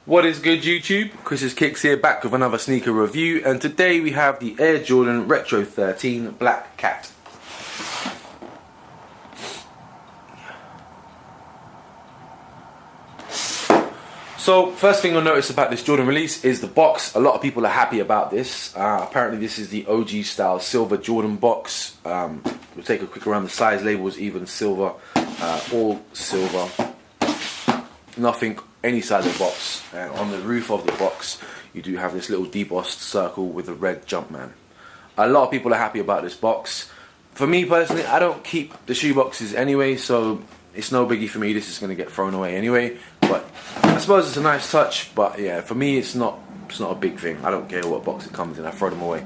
What is good, YouTube? Chris's Kicks here, back with another sneaker review, and today we have the Air Jordan Retro 13 Black Cat. So first thing you'll notice about this Jordan release is the box. A lot of people are happy about this. Apparently this is the OG style silver Jordan box. We'll take a quick around the size labels, even silver, all silver. Nothing any side of the box, and on the roof of the box you do have this little debossed circle with a red Jumpman. A lot of people are happy about this box. For me personally, I don't keep the shoe boxes anyway, so it's no biggie for me. This is going to get thrown away anyway, but I suppose it's a nice touch. But yeah, for me it's not a big thing. I don't care what box it comes in, I throw them away.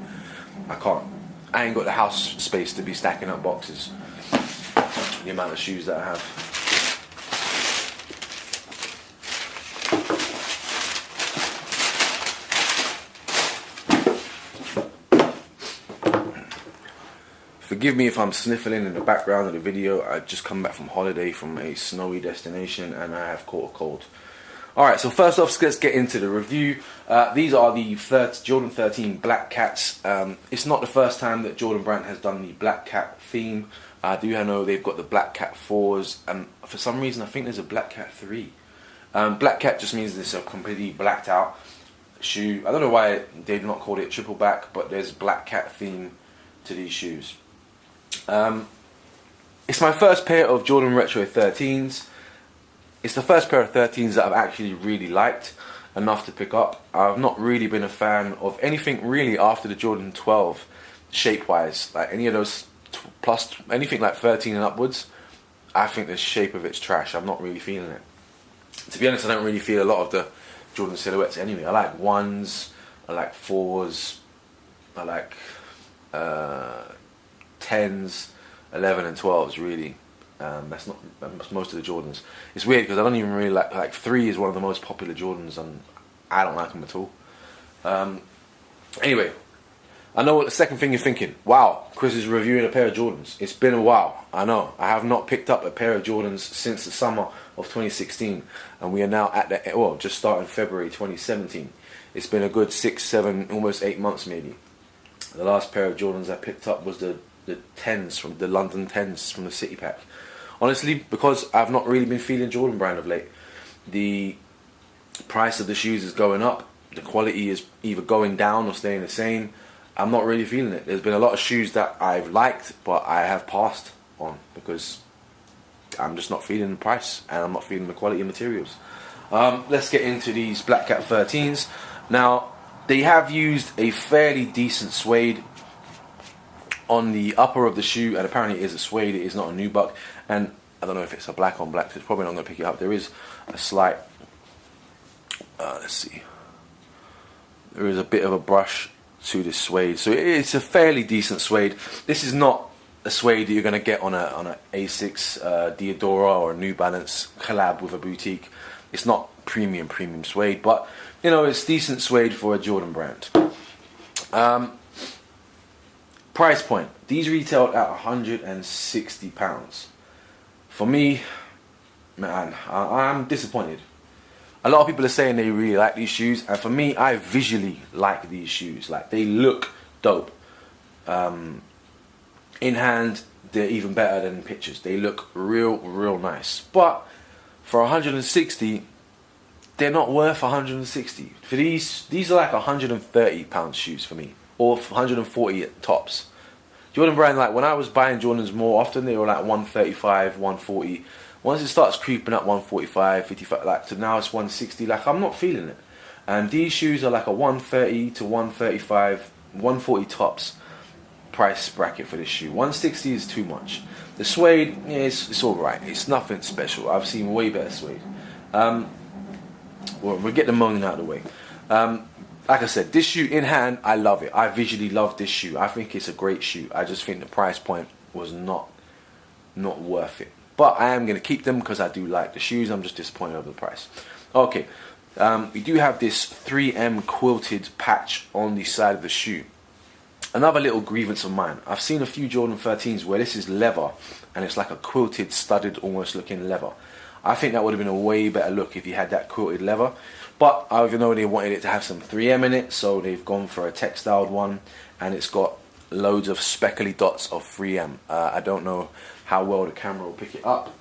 I ain't got the house space to be stacking up boxes, the amount of shoes that I have. Forgive me if I'm sniffling in the background of the video. I just come back from holiday from a snowy destination and I have caught a cold. Alright, so first off, let's get into the review. These are the Jordan 13 Black Cats. It's not the first time that Jordan brand has done the Black Cat theme. I do know they've got the Black Cat 4s, and for some reason I think there's a Black Cat 3. Black Cat just means it's a completely blacked out shoe. I don't know why they've not called it triple back, but there's Black Cat theme to these shoes. It's my first pair of Jordan Retro 13s. It's the first pair of 13s that I've actually really liked enough to pick up. I've not really been a fan of anything really after the Jordan 12 shape wise, like any of those plus anything like 13 and upwards. I think the shape of it's trash. I'm not really feeling it. To be honest, I don't really feel a lot of the Jordan silhouettes anyway. I like 1s, I like 4s, I like 10s, 11 and 12s really. That's most of the Jordans. It's weird because I don't even really like 3 is one of the most popular Jordans and I don't like them at all. Anyway, I know what the second thing you're thinking. Wow, Chris is reviewing a pair of Jordans. It's been a while. I know. I have not picked up a pair of Jordans since the summer of 2016 and we are now at the, well, just starting February 2017. It's been a good 6, 7, almost 8 months maybe. The last pair of Jordans I picked up was the 10s from the London 10s from the City Pack. Honestly, because I've not really been feeling Jordan brand of late. The price of the shoes is going up. The quality is either going down or staying the same. I'm not really feeling it. There's been a lot of shoes that I've liked, but I have passed on because I'm just not feeling the price and I'm not feeling the quality of materials. Let's get into these Black Cat 13s. Now, they have used a fairly decent suede on the upper of the shoe, and apparently it is a suede, it is not a nubuck, and I don't know if it's a black on black, so it's probably not going to pick it up. There is a slight, let's see, there is a bit of a brush to this suede, so it's a fairly decent suede. This is not a suede that you're going to get on a Asics Diodora or a New Balance collab with a boutique. It's not premium suede, but you know, it's decent suede for a Jordan brand. Price point. These retailed at £160. For me, man, I'm disappointed. A lot of people are saying they really like these shoes, and for me, I visually like these shoes. Like, they look dope. In hand, they're even better than in pictures. They look real nice. But for 160, they're not worth 160. For these are like £130 shoes for me, or 140 at tops. Jordan brand, like when I was buying Jordans more often, they were like 135, 140. Once it starts creeping up 145, 55, like to now it's 160, like I'm not feeling it. And these shoes are like a 130 to 135, 140 tops price bracket for this shoe. 160 is too much. The suede, yeah, it's alright. It's nothing special. I've seen way better suede. Well, we'll get the moaning out of the way. Like I said, this shoe in hand, I love it. I visually love this shoe. I think it's a great shoe. I just think the price point was not worth it. But I am going to keep them because I do like the shoes. I'm just disappointed over the price. Okay, we do have this 3M quilted patch on the side of the shoe. Another little grievance of mine. I've seen a few Jordan 13s where this is leather and it's like a quilted, studded, almost looking leather. I think that would have been a way better look if you had that quilted leather. But I even know they wanted it to have some 3M in it, so they've gone for a textiled one, and it's got loads of speckly dots of 3M. I don't know how well the camera will pick it up.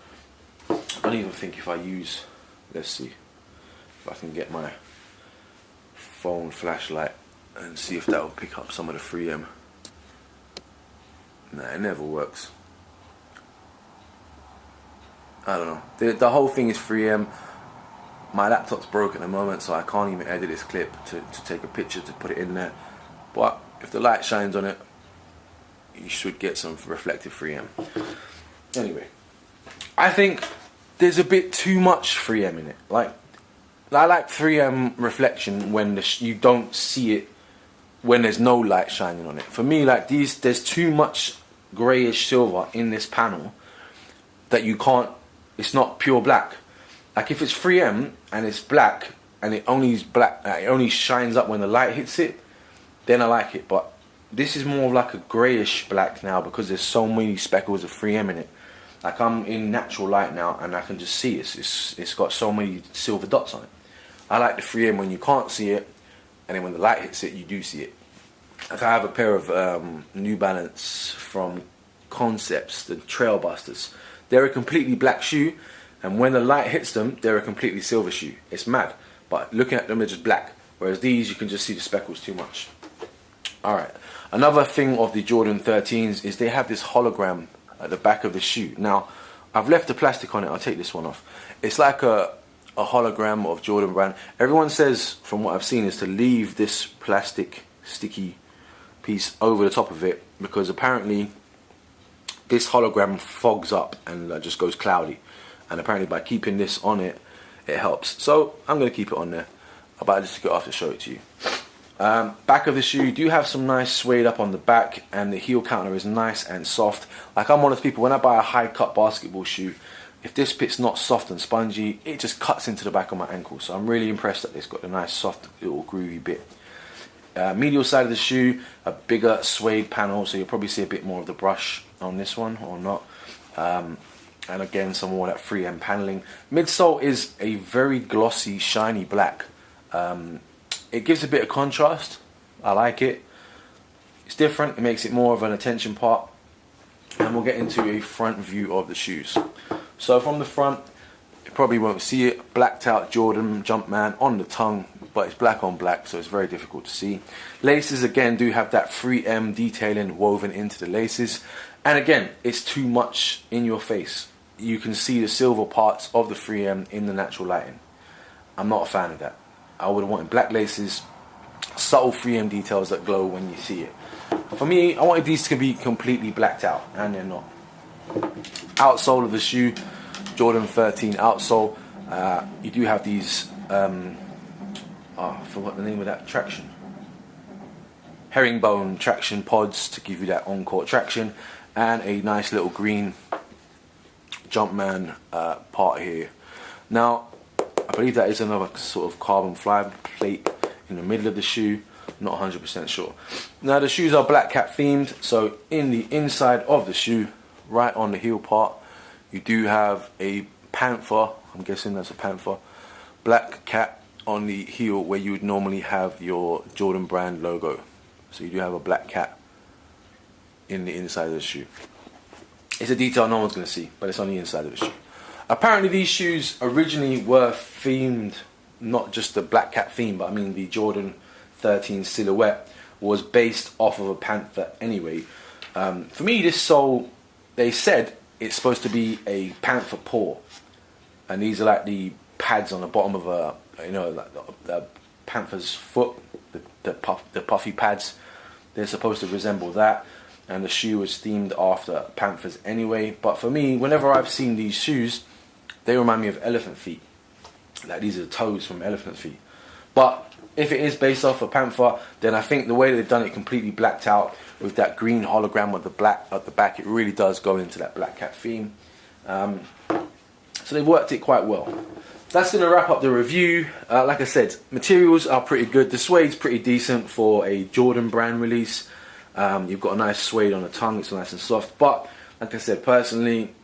I don't even think if I use, let's see if I can get my phone flashlight and see if that will pick up some of the 3M. Nah, it never works. I don't know. The whole thing is 3M. My laptop's broken at the moment, so I can't even edit this clip to take a picture to put it in there. But if the light shines on it, you should get some reflective 3M. Anyway, I think there's a bit too much 3M in it. Like, I like 3M reflection when you don't see it when there's no light shining on it. For me, like there's too much greyish silver in this panel that you can't. It's not pure black. Like if it's 3M and it's black and it only is black, it only shines up when the light hits it, then I like it. But this is more of like a greyish black now because there's so many speckles of 3M in it. Like I'm in natural light now and I can just see it's got so many silver dots on it. I like the 3M when you can't see it, and then when the light hits it, you do see it. Like I have a pair of New Balance from Concepts, the Trailbusters. They're a completely black shoe, and when the light hits them, they're a completely silver shoe. It's mad, but looking at them, they're just black. Whereas these, you can just see the speckles too much. Alright, another thing of the Jordan 13s is they have this hologram at the back of the shoe. Now, I've left the plastic on it, I'll take this one off. It's like a hologram of Jordan brand. Everyone says, from what I've seen, is to leave this plastic sticky piece over the top of it, because apparently this hologram fogs up and just goes cloudy, and apparently by keeping this on it, it helps. So I'm going to keep it on there, but I just took it off to show it to you. Back of the shoe, you do have some nice suede up on the back, and the heel counter is nice and soft. Like I'm one of those people, when I buy a high cut basketball shoe, if this bit's not soft and spongy, it just cuts into the back of my ankle. So I'm really impressed that it's got a nice soft little groovy bit. Medial side of the shoe, a bigger suede panel, so you'll probably see a bit more of the brush on this one, or not. And again, some more of that 3M paneling. Midsole is a very glossy, shiny black. It gives a bit of contrast. I like it. It's different. It makes it more of an attention part. And we'll get into a front view of the shoes. So from the front, you probably won't see it. Blacked out Jordan Jumpman on the tongue, but it's black on black, so it's very difficult to see. Laces again do have that 3M detailing woven into the laces. And again, it's too much in your face. You can see the silver parts of the 3M in the natural lighting. I'm not a fan of that. I would have wanted black laces, subtle 3M details that glow when you see it. For me, I wanted these to be completely blacked out, and they're not. Outsole of the shoe, Jordan 13 outsole. You do have these, I forgot the name of that traction. Herringbone traction pods to give you that on-court traction, and a nice little green Jumpman part here. Now, I believe that is another sort of carbon fiber plate in the middle of the shoe. Not 100% sure. Now the shoes are black cat themed, so in the inside of the shoe, right on the heel part, you do have a panther. I'm guessing that's a panther. Black cat on the heel where you would normally have your Jordan brand logo. So you do have a black cat in the inside of the shoe. It's a detail no one's going to see, but it's on the inside of the shoe. Apparently these shoes originally were themed, not just the black cat theme, but I mean the Jordan 13 silhouette was based off of a panther anyway. For me, this sole, they said it's supposed to be a panther paw, and these are like the pads on the bottom of a, you know, like the panther's foot, the puffy pads. They're supposed to resemble that, and the shoe was themed after panthers anyway. But for me, whenever I've seen these shoes, they remind me of elephant feet. Like these are the toes from elephant feet. But if it is based off a panther, then I think the way they've done it completely blacked out with that green hologram with the black at the back, it really does go into that black cat theme. So they've worked it quite well. That's going to wrap up the review. Like I said, materials are pretty good. The suede's pretty decent for a Jordan brand release. You've got a nice suede on the tongue, it's nice and soft. But like I said, personally,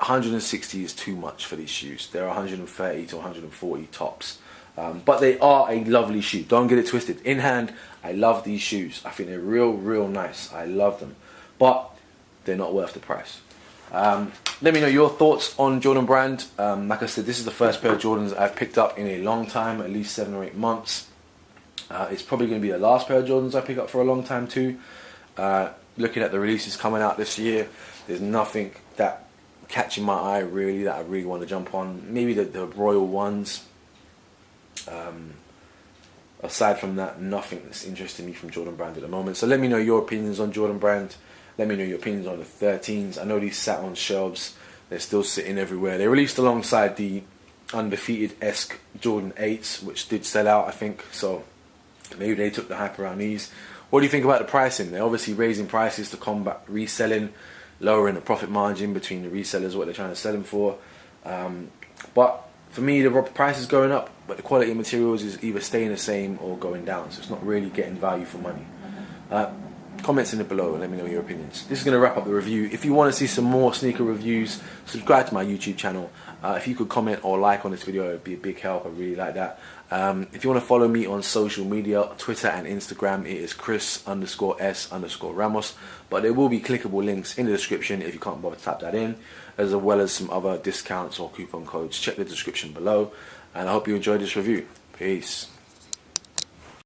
160 is too much for these shoes. They're 130 to 140 tops. But they are a lovely shoe. Don't get it twisted. In hand, I love these shoes. I think they're real nice. I love them. But they're not worth the price. Let me know your thoughts on Jordan Brand. Like I said, this is the first pair of Jordans I've picked up in a long time, at least 7 or 8 months. It's probably going to be the last pair of Jordans I pick up for a long time too. Looking at the releases coming out this year, there's nothing that catching my eye really that I really want to jump on. Maybe the Royal ones. Aside from that, nothing that's interesting me from Jordan Brand at the moment. So let me know your opinions on Jordan Brand. Let me know your opinions on the 13s. I know these sat on shelves. They're still sitting everywhere. They released alongside the undefeated-esque Jordan 8s, which did sell out, I think. So maybe they took the hype around these. What do you think about the pricing? They're obviously raising prices to combat reselling, lowering the profit margin between the resellers, what they're trying to sell them for. But for me, the price is going up, but the quality of materials is either staying the same or going down. So it's not really getting value for money. Comments in it below and let me know your opinions. This is going to wrap up the review. If you want to see some more sneaker reviews, subscribe to my YouTube channel. If you could comment or like on this video, it would be a big help. I really like that. If you want to follow me on social media, Twitter and Instagram, it is Chris_S_Ramos. But there will be clickable links in the description if you can't bother to type that in, as well as some other discounts or coupon codes. Check the description below. And I hope you enjoyed this review. Peace.